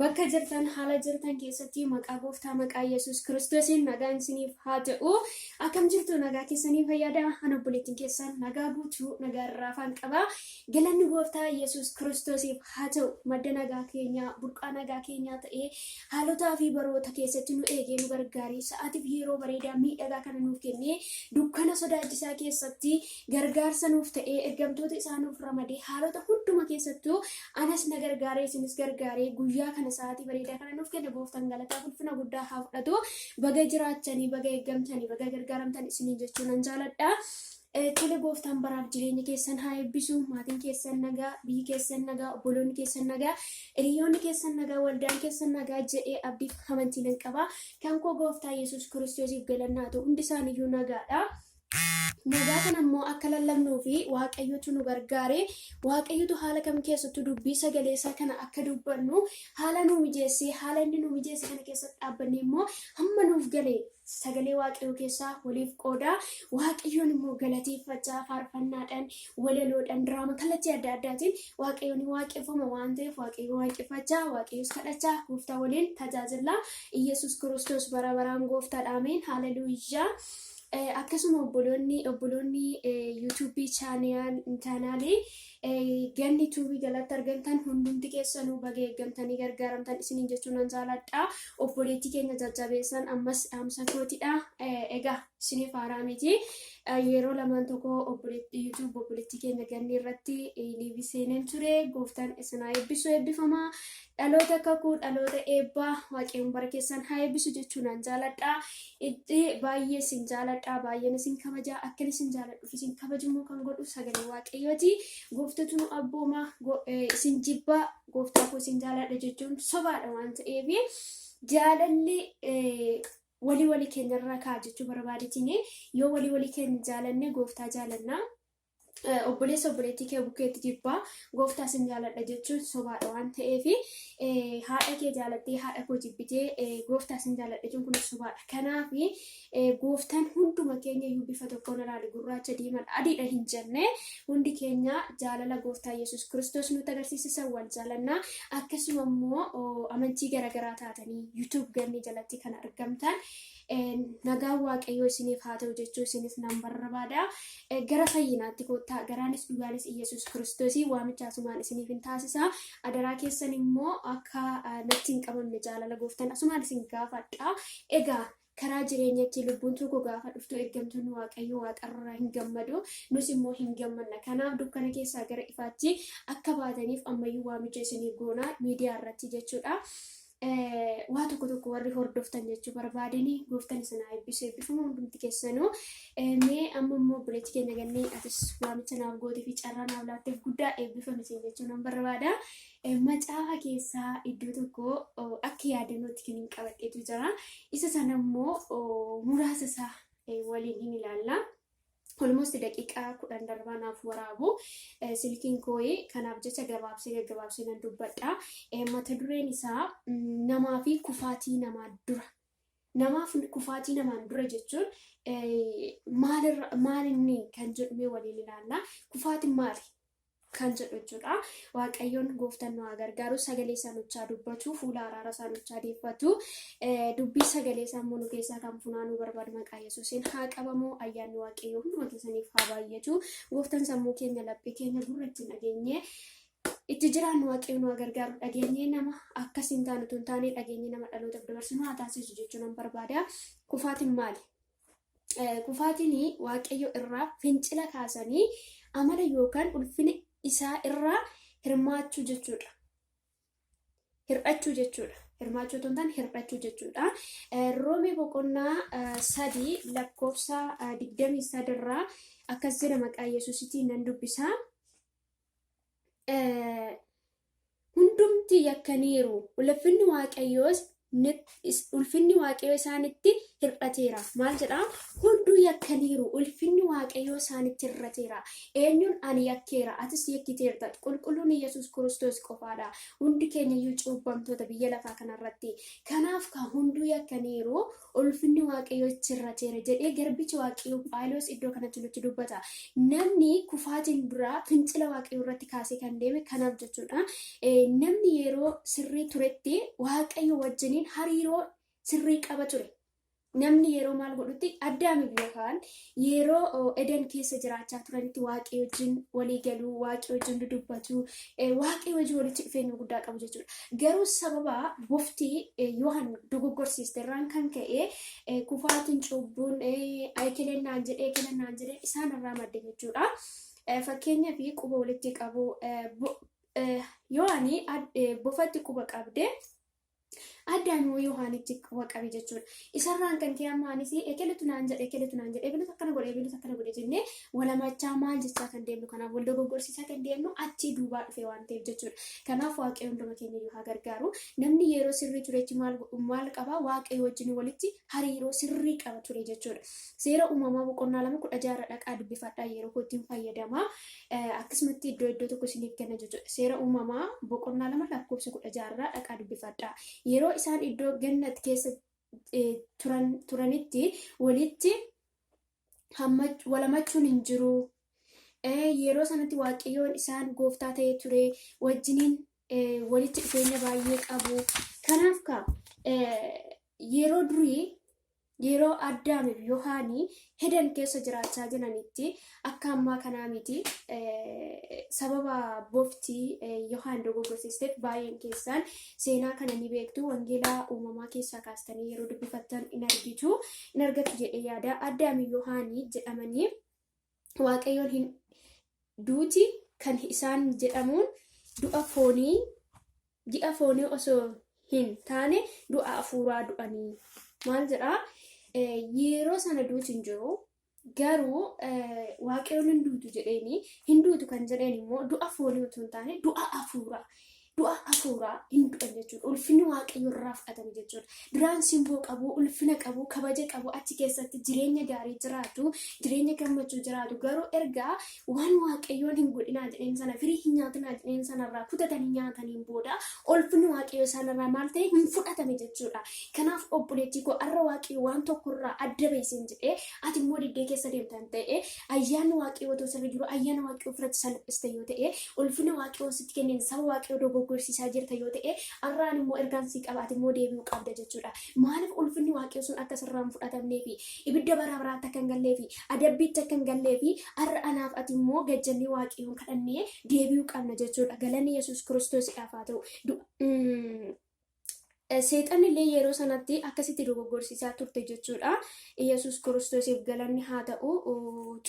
bakka jirtan haala jirtan keessatti maqaa gooftaa maqaa Yesuus Kiristoosiin nagaan isiniif haa ta'u. Akkam jirtu nagaa keessanii fayyada. Ana obboleettiin keessan nagaa guutuu nagaa irraa afaan qaba. Galanni gooftaa Yesuus Kiristoosiif haa ta'u. Madda nagaa keenya burqaa nagaa keenya ta'ee haalotaa fi baroota keessatti nu eegee nu gargaaree sa'aatiif yeroo bareedaa miidhagaa kana nuuf kennee dukkana sodaachisaa keessatti gargaarsa nuuf ta'ee ergamtoota isaa nuuf ramadee haalota hunduma keessattuu anas na gargaaree isinis gargaaree guyyaa kana sa'aatii bareedaa kana nuuf kenne gooftaan galataa ulfina guddaa haa fudhatu. Baga jiraachanii baga eeggamtanii baga gargaaramtan isiniin jechuun nan jaaladha. Tole gooftaan baraaf jireenya keessan haa eebbisu. Maatiin keessan nagaa, biyyi keessan nagaa, obboloonni keessan nagaa, hiriyoonni keessan nagaa, waldaan keessan nagaa jedhee abdiif amantii nan qaba. Kan koo gooftaa Yesuus Kiristoosiif galannaa ta'u hundi isaaniiyyuu nagaadha. Nagaa kana immoo akka lallabnuu fi waaqayyotu nu gargaare waaqayyotu haala kam keessattuu dubbii sagalee isaa kana akka dubbannu haala nu mijeessee haala inni nu mijeesse kana keessatti dhaabbanne immoo hamma nuuf galee sagalee waaqayyoo keessaa waliif qooda. Waaqayyoon immoo galateeffachaa faarfannaadhaan walaloodhaan diraama kallattii adda addaatiin waaqayyoon waaqeffama waan ta'eef waaqayyoo waaqeffachaa waaqayyoos kadhachaa gooftaa waliin tajaajila. Yesuus Kiristoos bara baraan gooftaadha. Ameen. Haaleluyyaa. Akkasuma obboloonni YouTube chaanaalii ganni tuubii jalatti argamtan hundumti keessanuu baga eeggamtanii gargaaramtan isiniin jechuun nan jaaladha. Obboleettii keenya jajjabeessan ammas dhaamsa kootidha. Egaa isiniif haaraa miti. Yeroo lamaan tokko YouTube obboleettii keenya ganni irratti liivii seeneen ture. Gooftaan isin haa eebbisu, eebbifamaa. Dhaloota kakuu, dhaloota eebbaa, waaqayyoon bara keessan haa eebbisu jechuun an jaaladha. Itti baay'ee isin jaaladha, baay'een isin kabajaa. Akkan isin jaaladhuuf isin kabajummoo kan godhu sagalee waaqayyooti. Gooftatu nu abbooma, isin jibbaa, gooftaa koo isin jaaladha jechuun sobaadha waan ta'eef jaalalli walii keenyarraa kaa jechuu barbaadetiin yoo walii keenya jaalanne gooftaa jaalannaa. Obboleessa obboleettii kee bukkeetti jibbaa gooftaa isin jaaladha jechuun sobaadha waan ta'eef haadha kee jaalattee haadha koo jibbitee gooftaa isin jaaladha jechuun kun sobaadha. Kanaaf gooftaan hunduma keenya iyyuu bifa tokkoon ilaali, gurraacha, diimaa, adiidha hin jenne hundi keenya jaalala gooftaa Yesuus Kiristoos nutti agarsiisa wal jaalannaa. Akkasuma immoo amantii garaagaraa taatanii YouTube ganni jalatti kan argamtan nagaa waaqayyoo isiniif haa ta'u jechuu isiniif nan barbaada. Gara fayyinaatti kottaa, garaanis dhugaanis Yesuus Kiristoos waamicha asumaan isiniif hin taasisa. Adaraa keessan immoo akka natti hin qabamne jaalala gooftaan asumaan isin gaafadha. Egaa karaa jireenyatti lubbuun tokko gaafa dhuftu ergamtuun waaqayyoo waaqarraa hin gammadu, nus immoo hin gammanna. Kanaaf dukkana keessaa gara ifaatti akka baataniif ammayyuu waamicha isiniif goona miidiyaa irratti jechuudha. Waa tokko warri hordoftan jechuu barbaadanii gooftaan isin haa eebbisu, eebbifama hundumti keessanuu. Mee amma immoo obboleettii keenya gannee atis waamicha naaf gootee fi carraa naaf laatteef guddaa eebbifame isin jechuu nan barbaada. Macaafa keessaa iddoo tokko akka yaadannootti kan hin qabadheetu jira. Isa sana immoo muraasa isaa waliin hin ilaalla. Almost daqiiqaa 10 darbaa naaf waraabu silkiin kooyi kanaaf jecha gabaabsee nan dubbadha. Mata dureen isaa namaa fi kufaatii namaa dura. Namaaf kufaatii namaan dura jechuun maalinni kan jedhume waliin ilaalla. Kufaatiin maali kan jedhu jechuudha. Waaqayyoon gooftaan nu haa gargaaru, sagalee isaa nuchaa dubbatu, fuula araara isaa nuchaa deeffatu, dubbii sagalee isaa immoo nu keessaa kan funaanuu barbaadu maqaa Yesuusiin haa qabamu. Ayyaanni waaqayyoo hunduma keessaniif haa baay'atu. Gooftaan sammuu keenya, laphee keenya gurra ittiin dhageenye itti jiraannu waaqayyo nu haa gargaaru. Dhageenyee nama akkasiin taanu tun taanee dhageenyee nama dhalootaaf dabarsinu haa taasisu jechuun nan barbaada. Kufaatiin maali? Kufaatiin waaqayyo irraa fincila kaasanii amala yookaan ulfina isaa irraa hirmaachuu jechuudha. Hir'achuu jechuudha. Hirmaachuu otoo hin taane hir'achuu jechuudha. Roomee boqonnaa 3 lakkoofsa 23 irraa akkas jedha maqaa Yesuusiitiin nan dubbisa. Hundumti yakkaniiru, ulfinni waaqayyoo isaanitti hir'ateera. Maal jedha? Hunduu yakkaniiru, ulfinni waaqayyoo isaanitti hir'ateera. Eenyuun ani yakkeera, atis yakkiteerta. Qulqulluun Yesuus Kiristoos qofaadha. Hundi keenya iyyuu cuubbamtoota biyya lafaa kanarratti. Kanaaf kan hunduu yakkaniiru, ulfinni waaqayyoo itti hir'ateera jedhee garbichi waaqayyoo Phaawulos iddoo kanatti nutti dubbata. Namni kufaatiin dura fincila waaqayyoo irratti kaasee kan deeme kanaaf jechuudha. Namni yeroo sirrii turetti waaqayyo wajjiniin hariiroo sirrii qaba ture. Namni yeroo maal godhutti Addaam yookaan yeroo Eden keessa jiraachaa turanitti waaqayyo wajjin walii galuu, waaqayyo wajjin dubbatu, waaqayyo wajjin walitti dhufeenya guddaa qabu jechuudha. Garuu sababa boftii Yohaan dogoggorsiisterraan kan ka'e kufaatiin cubbuun eekelennaan jedhee isaan irraa madde jechuudha. Fakkeenyaaf quba walitti qabu Yohaani bofatti quba qabde Addaam Yohaanitti quba qabe jechuudha. Isarraan kan ka'e ammaanis eekeletu naan jedhe eebilu akkana godhe jennee walamachaa maal jechaa kan deemnu, kanaaf wal dogoggorsiisaa kan deemnu achi duubaa dhufe waan ta'eef jechuudha. Kanaaf waaqayyo hunduma keenya iyyuu haa gargaaru. Namni yeroo sirrii turetti maal qaba? Waaqayyo wajjin walitti hariiroo sirrii qaba ture jechuudha. Seera uumamaa boqonnaa 2:16 dhaqaa dubbifadhaa yeroo kootiin fayyadama. Akkasumatti iddoo tokko isiniif kenna jechuudha. Seera uumamaa boqonnaa 2 lakkoofsa 16 dhaqaa dubbifadhaa. Yeroo isaan iddoo gannat keessa turanitti walitti walamachuun hin jiru. Yeroo sanatti waaqayyoon isaan gooftaa ta'ee ture, wajjiniin walitti dhufeenya baay'ee qabu. Kanaaf yeroo durii yeroo Addaamiif Yohaanii hedan keessa jiraachaa jiranitti akka ammaa kanaa miti. Sababa boftii Yohaan dogoggorsiisteef baay'een keessaan seenaa kana ni beektu. Wangeelaa uumamaa keessaa kaastanii yeroo dubbifattan in argatu jedhee yaada. Addaamiif Yohaanii jedhamanii Waaqayyoon hin duuti kan isaan jedhamuun du'a foonii osoo hin taane du'a hafuuraa du'anii. Maal jedhaa? Yeroo sana duuti hin jiru. Garuu Waaqayyoon hin duutu jedheeni hin duutu kan jedheen immoo du'a foonii osoo hin taane du'a hafuuraa hin du'an jechuudha. Ulfinni Waaqayyo irraa fudhatame jechuudha. Duraan simboo qabu, ulfina qabu, kabaja qabu, achi keessatti jireenya gaarii jiraatu, jireenya gammachuu jiraatu. Garuu ergaa waan Waaqayyoon hin godhinaa jedheen sana, firii hin nyaatinaa jedheen sanarraa kutatanii nyaataniin booda ulfinni Waaqayyo sanarraa maal ta'e hin fudhatame jechuudha. Kanaaf obboleettii koo har'a Waaqayyo waan tokkorraa adda ba'isin jedhee ati immoo diddee keessa deemtan ta'e ayyaanni Waaqayyo otoo sirra jiru ayyaana Waaqayyo ofirratti salphiste yoo ta'e ulfina Waaqayyo sitti kenneen saba Waaqayyo dogoggorsiisaa jirta yoo ta'e har'aan immoo ergaan sii qabaate immoo deebi'uu qabda jechuudha. Maaliif ulfinni Waaqayyo sun akka sirraan fudhatamnee fi ibidda bara baraatti akka hin gallee fi adabbiitti akka hin gallee fi har'a anaaf ati immoo gajjannee Waaqayyoon kadhannee deebi'uu qabna jechuudha. Galanni Yesuus Kiristoosiidhaaf haa ta'u. Seexanni illee yeroo sanatti akkasitti dogoggorsiisaa turte jechuudha. Yesuus Kiristoosiif galanni haa ta'u.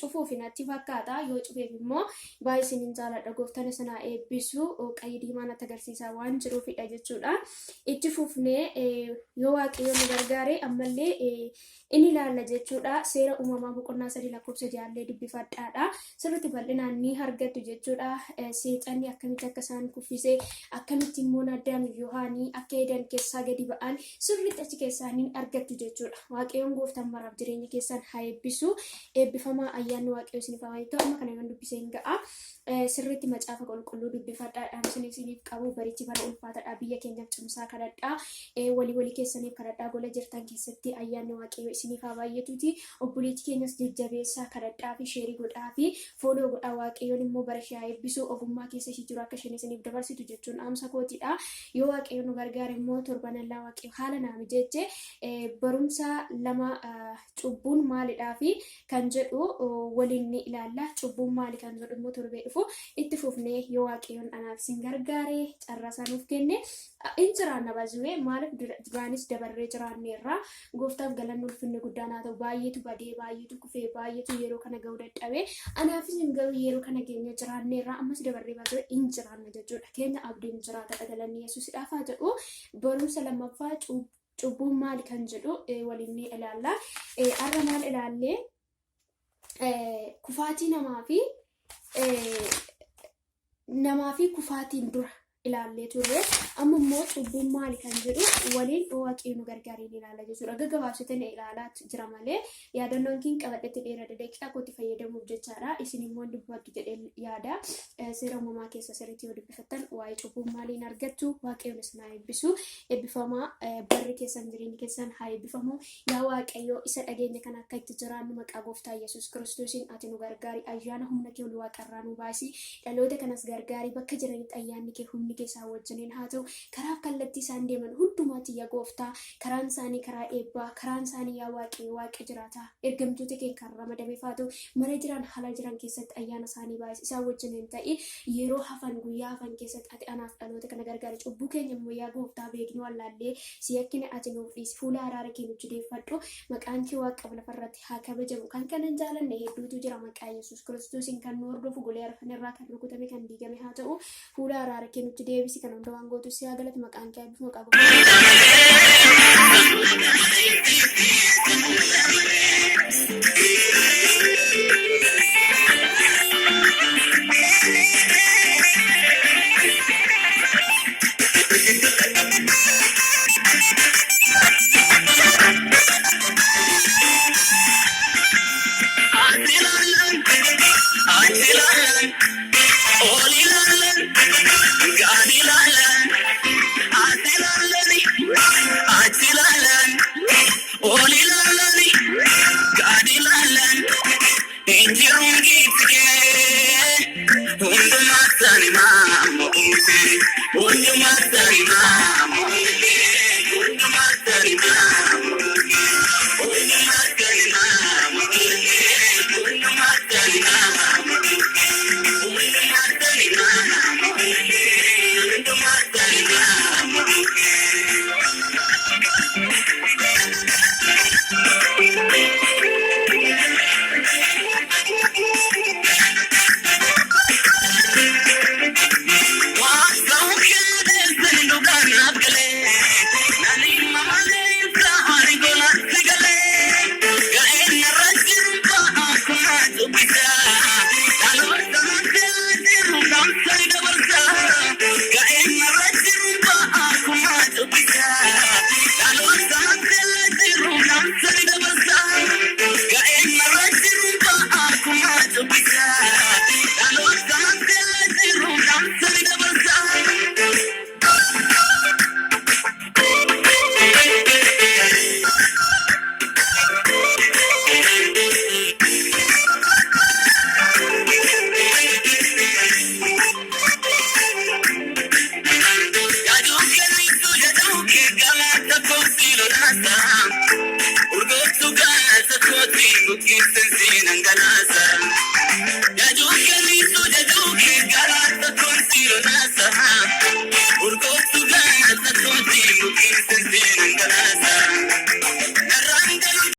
Cufuuf natti fakkaata. Yoo cufeef immoo baay'ee isiniin jaalladha. Gooftaan isin eebbisu qayyii diimaa natti agarsiisaa waan jiruufidha jechuudha. Itti fufnee yoo Waaqayyo nu gargaare ammallee inni ilaalla jechuudha. Seera uumamaa boqonnaa 3 lakkoofsa 6 dubbifadhaadha. Sirriitti bal'inaan ni argattu jechuudha. Seexanni akkamitti akka isaan kuffisee akkamitti immoo Addaamiif Yohaanii akka edan keessa gadi ba'an sirriitti achi keessaan ni argattu jechuudha. Waaqayyoon gooftaan maraaf jireenya keessan haa eebbisu. Eebbifamaa ayyaanni Waaqayyo isiniif haa ta'u. Amma kana kan dubbisee hin ga'a. Sirriitti macaafa qulqulluu dubbifadhaadhaan isiniif qabu barichi bara ulfaataadha. Biyya keenyaaf cimsaa kadhadhaa. Walii keessaniif kadhadhaa. Gola jirtan keessatti ayyaanni Waaqayyo isiniif haa baay'atuuti. Obboleettii keenyas jajjabeessaa kadhadhaa fi sheerii godhaa fi fooloo godhaa. Waaqayyoon immoo bara ishee haa eebbisu. Ogummaa keessa ishee jiru akka isheen isiniif dabarsitu jechuun dhaamsa kootiidha. Yoo Waaqayyo nu gargaare immoo torbanallaa Waaqayyo haala naami jeche barumsa lama cubbuun maalidhaa fi kan jedhu waliin ni ilaalla. Cubbuun maali kan jedhu immoo torbee dhufu itti fufnee yoo Waaqayyoon anaaf isin gargaare carraasaa nuuf kenne in jiraanna bazu'ee maaliif duraanis dabarree jiraanneerra. Gooftaaf galanni ulfinni guddaan haa ta'u. Baay'eetu badee baay'eetu kufee baay'eetu yeroo kana ga'uu dadhabee anaaf isin garuu yeroo kana keenya jiraanneerra ammas dabarree bazu'ee in jiraanna jechuudha. Keenya abdiin jiraata galanni Yesuusidhaaf haa ta'u. Barumsa lammaffaa cubbuun maali kan jedhu waliin ni ilaalla. Har'a maal ilaallee kufaatii namaa fi kufaatiin dura ilaallee turre. Amma immoo cubbuun maali kan jedhu waliin Waaqayyo nu gargaaree ilaalla jechuudha. Gaggabaabsitee ilaalaa jira malee yaadannoon kiin qabadhetti dheerada daqiiqaa kootti fayyadamuuf jechaadha. Isin immoo dubbattu jedhee yaada. Seera uumamaa keessa sirriitti yoo dubbifattan waa'ee cubbuun maaliin argattu. Waaqayyoon isin haa eebbisu. Eebbifamaa barri keessan jireenyi keessan haa eebbifamu. Yaa Waaqayyo isa dhageenya kan akka itti jiraannu maqaa gooftaa Yesuus Kiristoosiin ati nu gargaari. Ayyaana humna kee ol waaqarraa nu baasi. Dhaloota kanas gargaari. Bakka jiranitti ayyaanni kee humni keessaa wajjiniin haa ta'u. Karaaf kallattii isaan deeman hundumaatti yaa gooftaa karaan isaanii karaa eebbaa karaan isaanii yaa Waaqayyo waaqa jiraata. Ergamtoota kee kan ramadameef haa ta'u mana jiran haala jiran keessatti ayyaana isaanii baay'is isaan wajjiniin ta'i. Yeroo hafan guyyaa hafan keessatti ati anaaf dhaloota kana gargaari. Cubbuu keenya immoo yaa gooftaa beeknu wallaallee siyakkina ati nuuf dhiisi. Fuula araara kee nutti deeffadhu. Maqaan kee waaqa lafarratti haa kabajamu. Kan kanan jaalanne hedduutu jira. Maqaa Yesuus Kiristoosiin kan nu hordofu golee arfanirraa kan rukutame kan diigame haa ta'u. Fuula araara kee nutti deebisi. Kan hunda waan gootu si haa galatu. Maqaan kee eebbifamu maqaa